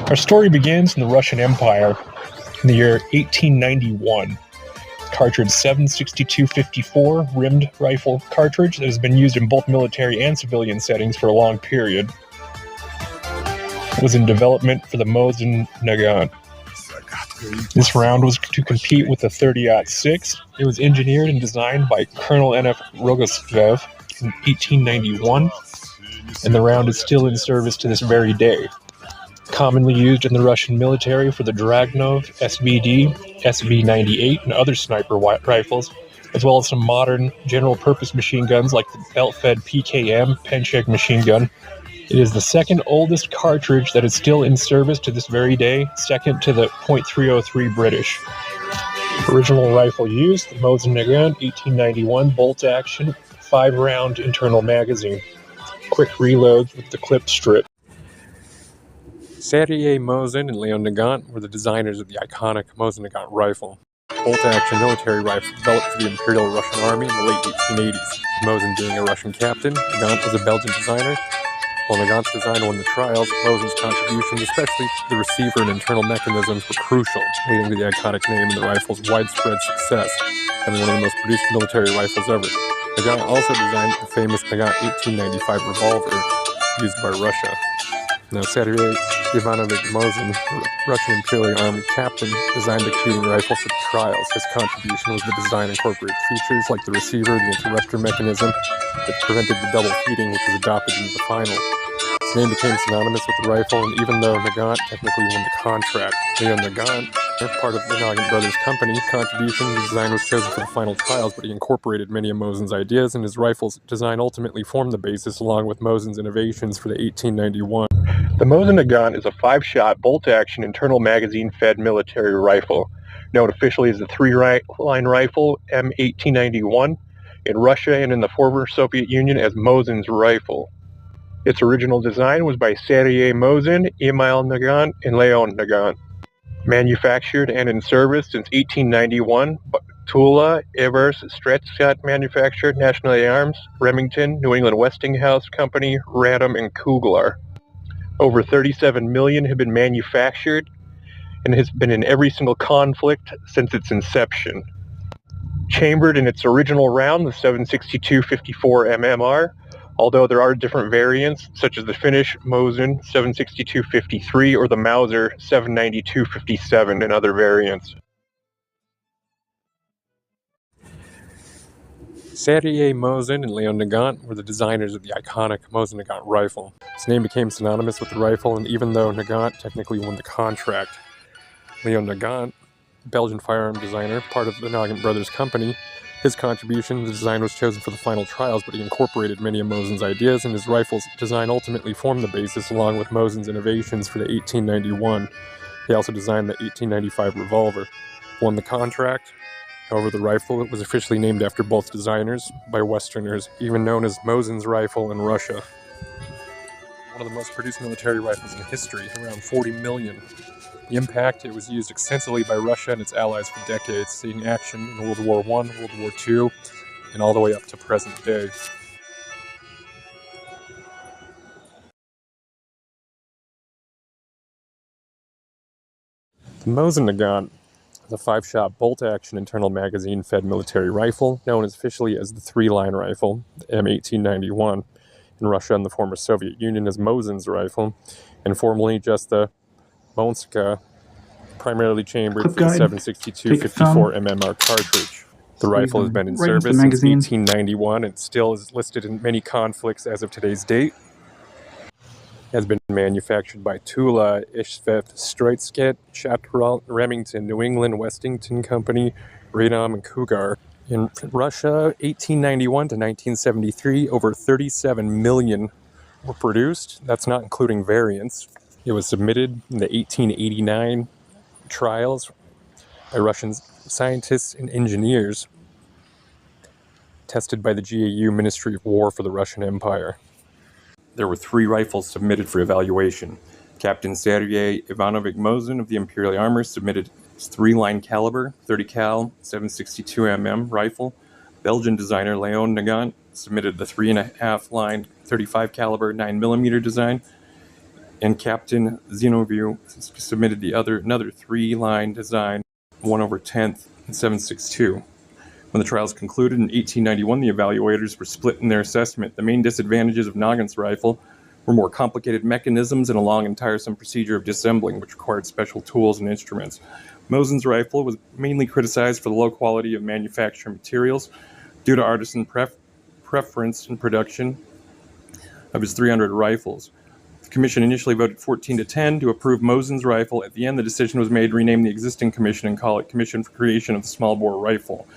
Our story begins in the Russian Empire in the year 1891. Cartridge 7.62-54 rimmed rifle cartridge that has been used in both military and civilian settings for a long period. It was in development for the Mosin-Nagant. This round was to compete with the 30-06. It was engineered and designed by Colonel N.F. Rogosev in 1891, and the round is still in service to this very day. Commonly used in the Russian military for the Dragunov, SVD, SB-98, and other sniper rifles, as well as some modern general-purpose machine guns like the belt-fed PKM Penchek machine gun. It is the second oldest cartridge that is still in service to this very day, second to the .303 British. Original rifle used, the Mosin-Nagant 1891 bolt-action, 5-round internal magazine. Quick reloads with the clip strip. Sergei Mosin and Leon Nagant were the designers of the iconic Mosin-Nagant rifle. Bolt-action military rifle developed for the Imperial Russian Army in the late 1880s. Mosin being a Russian captain, Nagant was a Belgian designer. While Nagant's design won the trials, Mosin's contributions, especially the receiver and internal mechanisms, were crucial, leading to the iconic name and the rifle's widespread success, becoming one of the most produced military rifles ever. Nagant also designed the famous Nagant 1895 revolver used by Russia. Now, Sergei Ivanovich Mosin, Russian Imperial Army captain, designed the competing rifle for the trials. His contribution was the design incorporated features like the receiver, the interrupter mechanism that prevented the double feeding, which was adopted into the final. His name became synonymous with the rifle, and even though Nagant technically won the contract, Leon Nagant, part of the Nagant brothers' company, contribution and design was chosen for the final trials, but he incorporated many of Mosin's ideas, and his rifle's design ultimately formed the basis along with Mosin's innovations for the 1891. The Mosin-Nagant is a 5-shot bolt-action internal magazine-fed military rifle, known officially as the 3-line rifle M1891, in Russia and in the former Soviet Union as Mosin's rifle. Its original design was by Sergei Mosin, Emil Nagant, and Leon Nagant. Manufactured and in service since 1891, Tula, Evers, Stretschat manufactured, National Arms, Remington, New England Westinghouse Company, Radom, and Kugler. Over 37 million have been manufactured and has been in every single conflict since its inception. Chambered in its original round, the 7.62-54 MMR, although there are different variants, such as the Finnish Mosin 7.62-53 or the Mauser 7.92-57 and other variants. Sergei Mosin and Leon Nagant were the designers of the iconic Mosin-Nagant rifle. His name became synonymous with the rifle, and even though Nagant technically won the contract, Leon Nagant, Belgian firearm designer, part of the Nagant brothers' company, his contribution to the design was chosen for the final trials, but he incorporated many of Mosin's ideas, and his rifle's design ultimately formed the basis along with Mosin's innovations for the 1891. He also designed the 1895 revolver. Won the contract. However, the rifle was officially named after both designers by Westerners, even known as Mosin's rifle in Russia. One of the most produced military rifles in history, around 40 million. The impact, it was used extensively by Russia and its allies for decades, seeing action in World War I, World War II, and all the way up to present day. The Mosin-Nagant is a 5-shot bolt-action internal magazine-fed military rifle, known officially as the 3-line rifle, the M1891, in Russia and the former Soviet Union as Mosin's rifle, and formerly just the Monska, primarily chambered for the 7.62-54 MMR cartridge. The rifle has been in service since 1891 and still is listed in many conflicts as of today's date. It has been manufactured by Tula, Ishveth, Stretschat, Chatral, Remington, New England Westinghouse Company, Radom, and Kugler. In Russia, 1891 to 1973, over 37 million were produced. That's not including variants. It was submitted in the 1889 trials by Russian scientists and engineers, tested by the GAU Ministry of War for the Russian Empire. There were 3 rifles submitted for evaluation. Captain Sergei Ivanovich Mosin of the Imperial Army submitted his 3-line caliber, 30 cal, 7.62 mm rifle. Belgian designer Leon Nagant submitted the 3.5 line, 35 caliber, 9 mm design. and Captain Zinoview submitted another 3-line design, 1/10 and 7.62. When the trials concluded in 1891, the evaluators were split in their assessment. The main disadvantages of Nagant's rifle were more complicated mechanisms and a long and tiresome procedure of disassembling, which required special tools and instruments. Mosin's rifle was mainly criticized for the low quality of manufacturing materials due to artisan preference in production of his 300 rifles. The commission initially voted 14-10 to approve Mosin's rifle. At the end, the decision was made to rename the existing commission and call it Commission for Creation of the Small Bore Rifle.